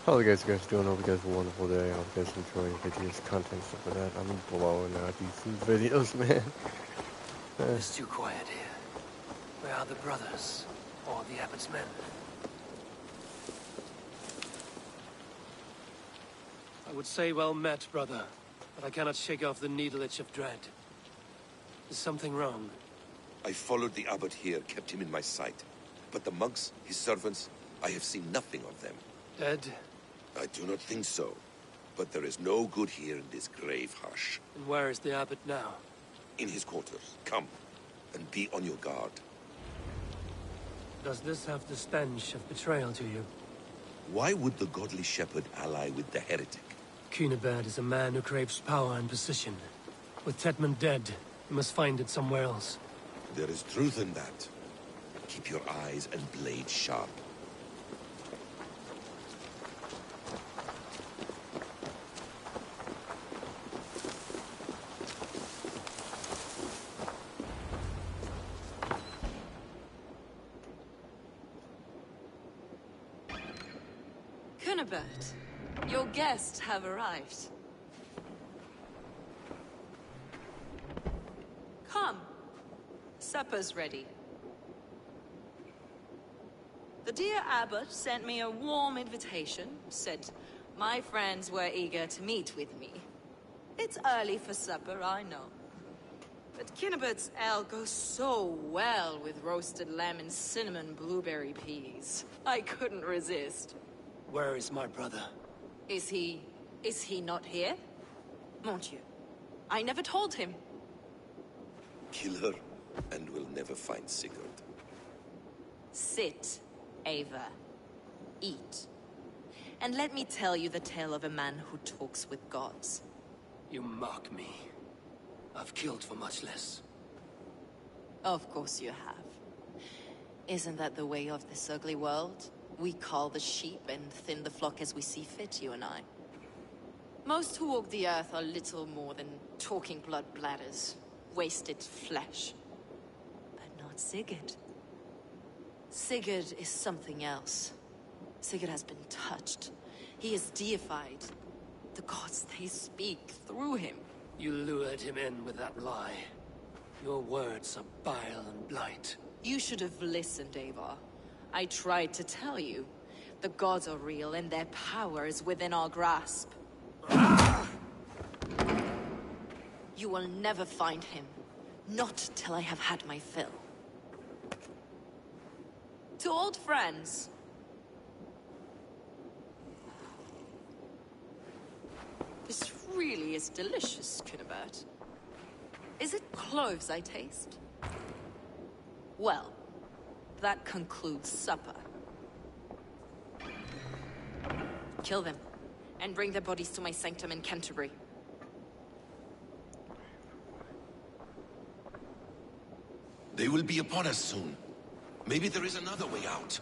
How you guys doing? Hope you guys have a wonderful day. I hope you guys enjoy videos, content, stuff like that. I'm blowing out these videos, man. It's too quiet here. Where are the brothers? Or the abbot's men? I would say well met, brother. But I cannot shake off the needle itch of dread. Is something wrong? I followed the abbot here, kept him in my sight. But the monks, his servants, I have seen nothing of them. Dead? I do not think so. But there is no good here in this grave hush. And where is the abbot now? In his quarters. Come, and be on your guard. Does this have the stench of betrayal to you? Why would the godly shepherd ally with the heretic? Cunibert is a man who craves power and position. With Tetman dead, he must find it somewhere else. There is truth in that. Keep your eyes and blades sharp. Cunibert, your guests have arrived. Come. Supper's ready. The dear abbot sent me a warm invitation, said my friends were eager to meet with me. It's early for supper, I know. But Cunibert's ale goes so well with roasted lamb and cinnamon blueberry peas. I couldn't resist. Where is my brother? Is he not here? Mon Dieu, I never told him. Kill her, and we'll never find Sigurd. Sit, Ava. Eat. And let me tell you the tale of a man who talks with gods. You mock me. I've killed for much less. Of course you have. Isn't that the way of this ugly world? We call the sheep and thin the flock as we see fit, you and I. Most who walk the earth are little more than talking blood bladders, wasted flesh. But not Sigurd. Sigurd is something else. Sigurd has been touched. He is deified. The gods, they speak through him. You lured him in with that lie. Your words are bile and blight. You should have listened, Ava. I tried to tell you. The gods are real and their power is within our grasp. You will never find him. Not till I have had my fill. To old friends. This really is delicious, Cunibert. Is it cloves I taste? Well, that concludes supper. Kill them, and bring their bodies to my sanctum in Canterbury. They will be upon us soon. Maybe there is another way out.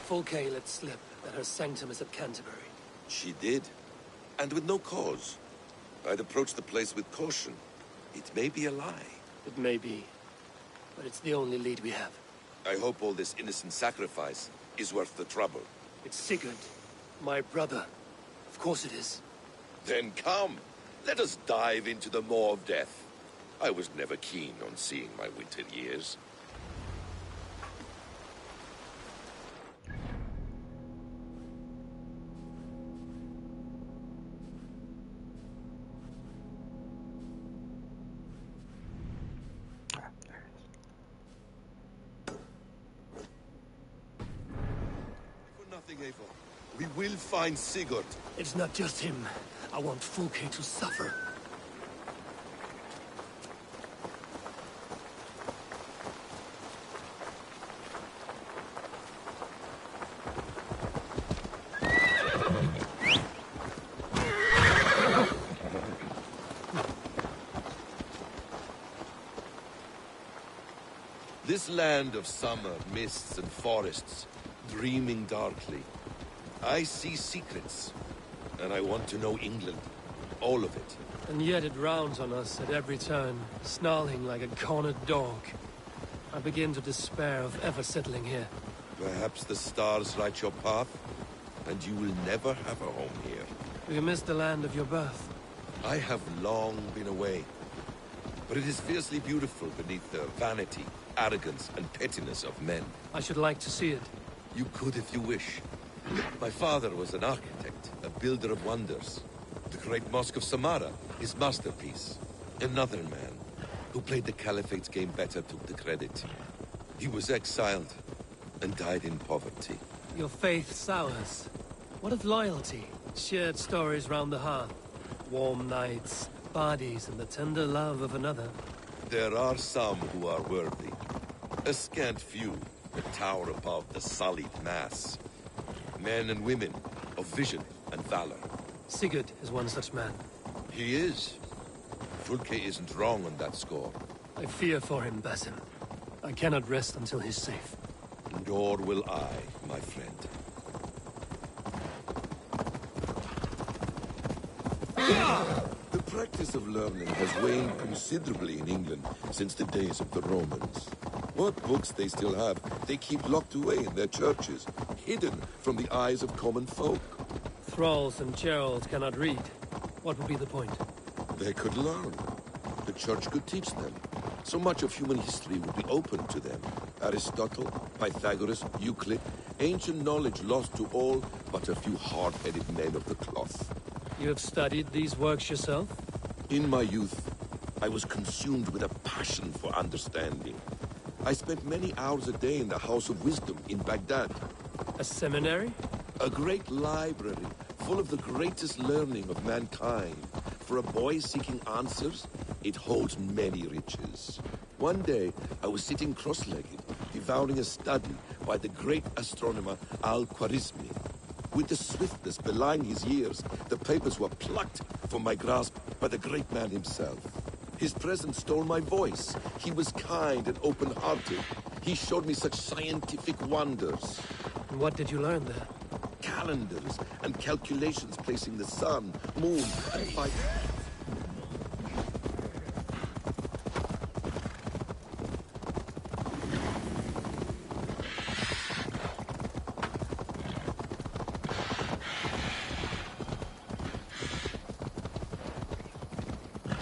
Fulke let slip that her sanctum is at Canterbury. She did. And with no cause. I'd approach the place with caution. It may be a lie. It may be, but it's the only lead we have. I hope all this innocent sacrifice is worth the trouble. It's Sigurd, my brother. Of course it is. Then come. Let us dive into the maw of death. I was never keen on seeing my winter years. We will find Sigurd. It's not just him. I want Fulke to suffer. This land of summer, mists and forests, dreaming darkly. I see secrets, and I want to know England. All of it. And yet it rounds on us at every turn, snarling like a cornered dog. I begin to despair of ever settling here. Perhaps the stars light your path, and you will never have a home here. Do you miss the land of your birth? I have long been away, but it is fiercely beautiful beneath the vanity, arrogance, and pettiness of men. I should like to see it. You could if you wish. My father was an architect, a builder of wonders. The great Mosque of Samarra, his masterpiece. Another man, who played the Caliphate's game better, took the credit. He was exiled, and died in poverty. Your faith sours. What of loyalty? Shared stories round the hearth. Warm nights, bodies, and the tender love of another. There are some who are worthy. A scant few that tower above the sullied mass. Men and women of vision and valor. Sigurd is one such man. He is. Fulke isn't wrong on that score. I fear for him, Basim. I cannot rest until he's safe. Nor will I, my friend. The practice of learning has waned considerably in England since the days of the Romans. What books they still have, they keep locked away in their churches, hidden from the eyes of common folk. Thralls and Geralds cannot read. What would be the point? They could learn. The church could teach them. So much of human history would be open to them. Aristotle, Pythagoras, Euclid, ancient knowledge lost to all but a few hard-headed men of the cloth. You have studied these works yourself? In my youth, I was consumed with a passion for understanding. I spent many hours a day in the House of Wisdom in Baghdad. A seminary? A great library full of the greatest learning of mankind. For a boy seeking answers, it holds many riches. One day, I was sitting cross-legged, devouring a study by the great astronomer Al-Khwarizmi. With the swiftness belying his years, the papers were plucked from my grasp by the great man himself. His presence stole my voice. He was kind and open-hearted. He showed me such scientific wonders. And what did you learn there? Calendars and calculations placing the sun, moon, and five...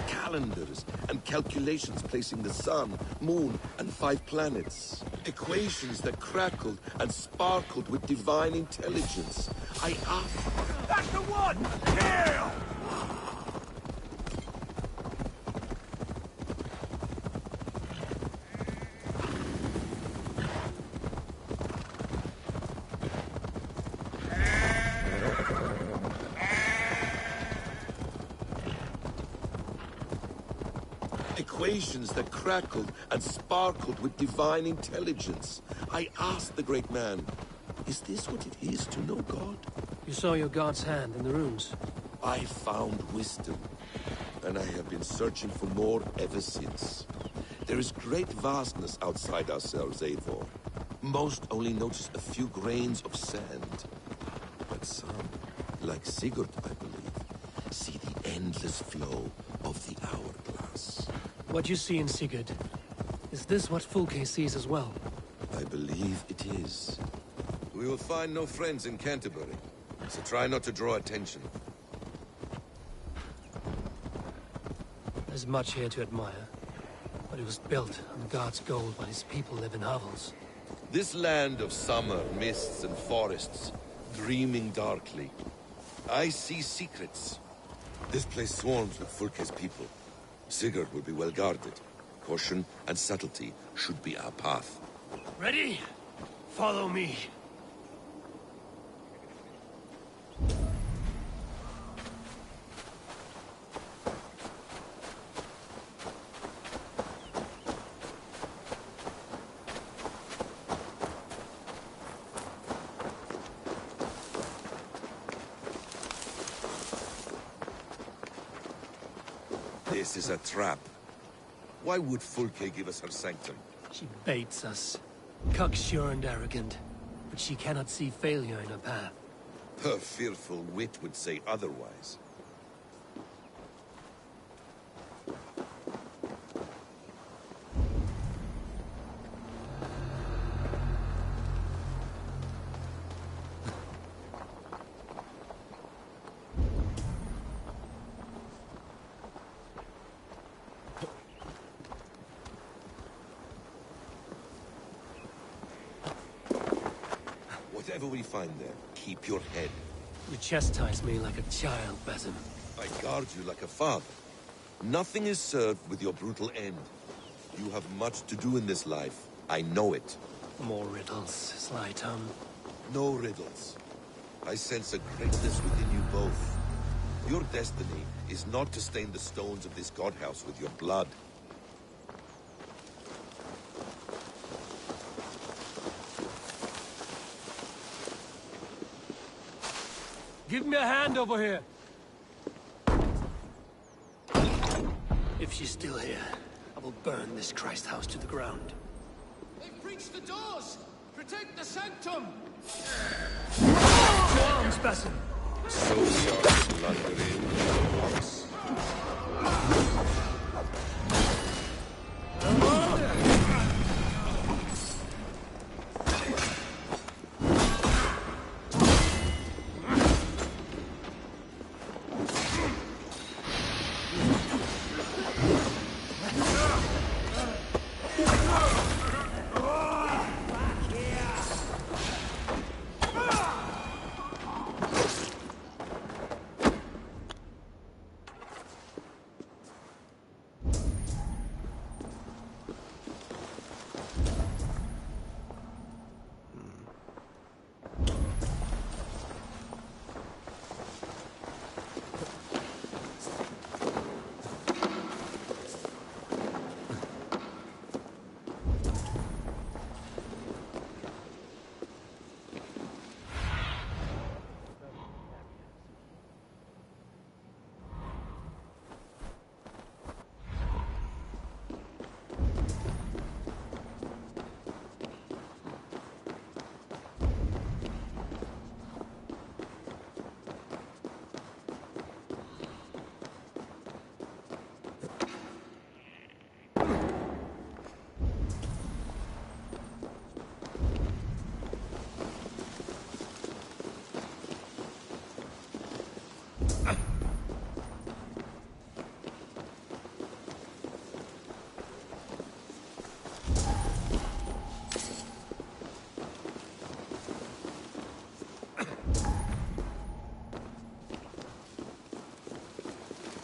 Calendars and calculations placing the sun, moon, and 5 planets. Equations that crackled and sparkled with divine intelligence. I asked... That's the one! Kill! Equations that crackled and sparkled with divine intelligence. I asked the great man, is this what it is to know God? You saw your god's hand in the runes. I found wisdom, and I have been searching for more ever since. There is great vastness outside ourselves, Eivor. Most only notice a few grains of sand. But some, like Sigurd, I believe, see the endless flow of the hourglass. What you see in Sigurd, is this what Fulke sees as well? I believe it is. We will find no friends in Canterbury, so try not to draw attention. There's much here to admire, but it was built on God's gold while his people live in hovels. This land of summer, mists and forests, dreaming darkly. I see secrets. This place swarms with Fulke's people. Sigurd will be well guarded. Caution and subtlety should be our path. Ready? Follow me. This is a trap. Why would Fulke give us her sanctum? She baits us. Cocksure and arrogant. But she cannot see failure in her path. Her fearful wit would say otherwise. Whatever we find there, keep your head. You chastise me like a child, Basim. I guard you like a father. Nothing is served with your brutal end. You have much to do in this life. I know it. More riddles, sly tongue. No riddles. I sense a greatness within you both. Your destiny is not to stain the stones of this godhouse with your blood. Give me a hand over here. If she's still here, I will burn this Christ house to the ground. They've breached the doors! Protect the sanctum! To arms, Basim! So we are slundering.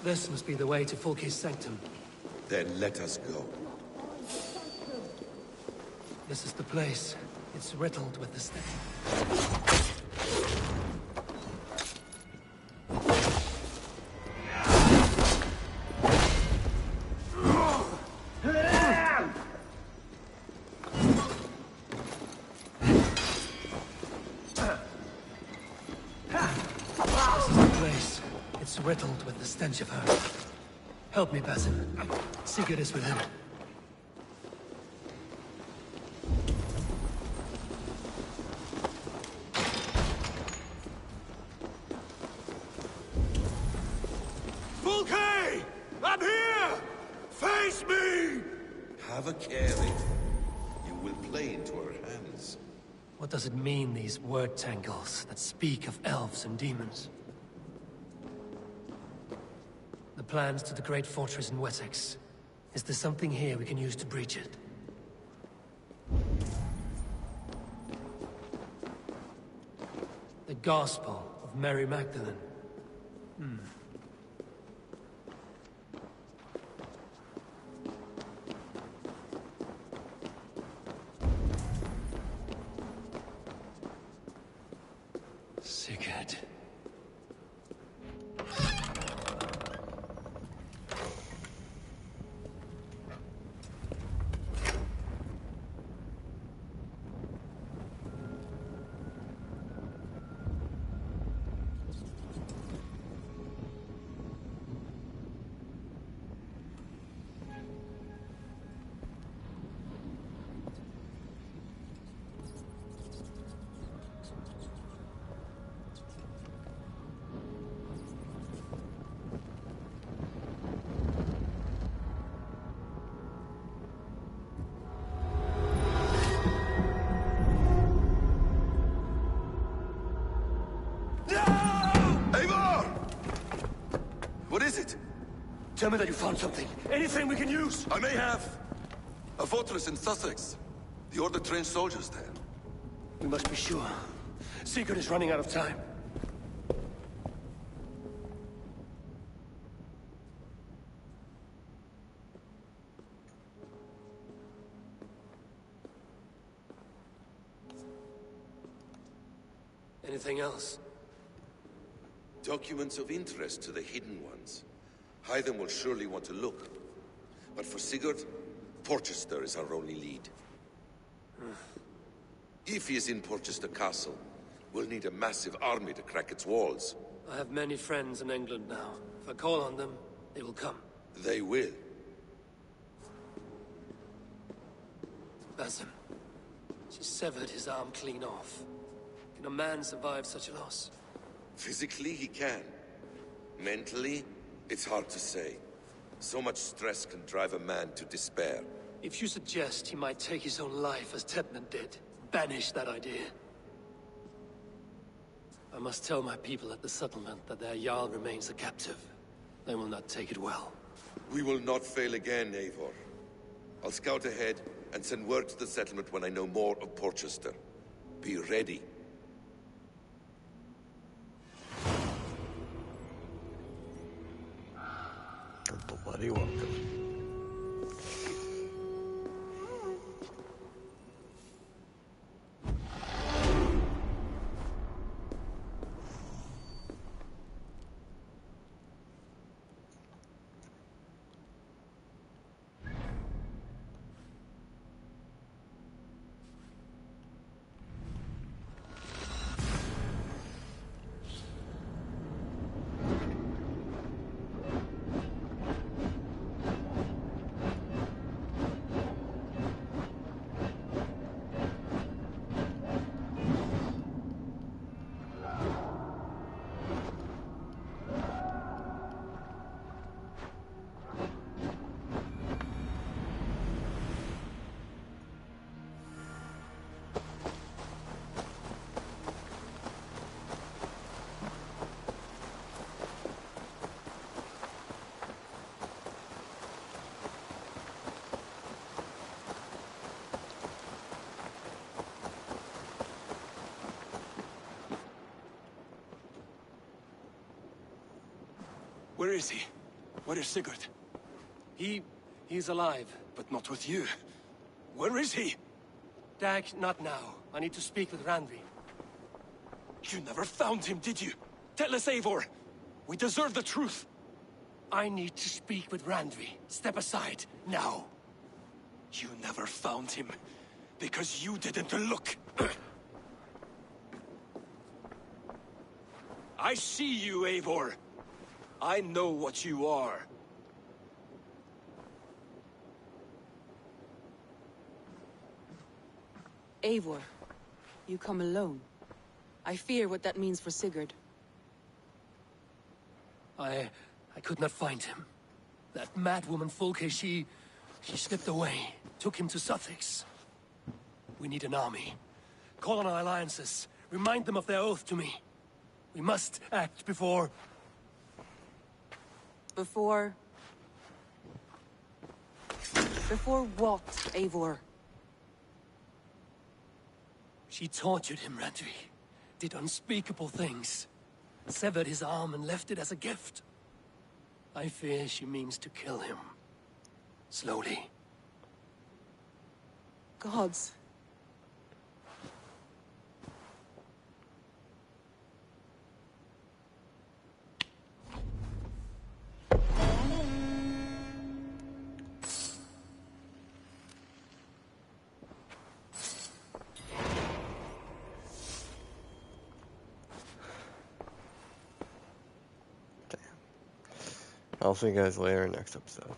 This must be the way to Fulke's sanctum. Then let us go. This is the place. It's riddled with the snake. Riddled with the stench of her. Help me, Basim. Sigurd is within. Fulke! I'm here! Face me! Have a care. You will play into our hands. What does it mean, these word tangles that speak of elves and demons? The plans to the great fortress in Wessex. Is there something here we can use to breach it? The Gospel of Mary Magdalene. Sigurd. Tell me that you found something. Anything we can use. I may have. A fortress in Sussex. The Order trained soldiers there. We must be sure. Sigurd is running out of time. Anything else? Documents of interest to the Hidden Ones. Hythen will surely want to look. But for Sigurd, Porchester is our only lead. If he is in Porchester Castle, we'll need a massive army to crack its walls. I have many friends in England now. If I call on them, they will come. They will. Basim. She severed his arm clean off. Can a man survive such a loss? Physically, he can. Mentally, it's hard to say. So much stress can drive a man to despair. If you suggest he might take his own life as Tebnan did, banish that idea. I must tell my people at the settlement that their Jarl remains a captive. They will not take it well. We will not fail again, Eivor. I'll scout ahead and send word to the settlement when I know more of Porchester. Be ready. A bloody welcome. Where is he? Where is Sigurd? He's alive. But not with you. Where is he? Dag, not now. I need to speak with Randvi. You never found him, did you? Tell us, Eivor. We deserve the truth. I need to speak with Randvi. Step aside, now. You never found him, because you didn't look. I see you, Eivor. I know what you are. Eivor, you come alone. I fear what that means for Sigurd. I could not find him. That madwoman Folke, she slipped away, took him to Sussex. We need an army. Call on our alliances. Remind them of their oath to me. We must act before... Before what, Eivor? She tortured him, Randvi. Did unspeakable things. Severed his arm and left it as a gift. I fear she means to kill him. Slowly. Gods. I'll see you guys later next episode.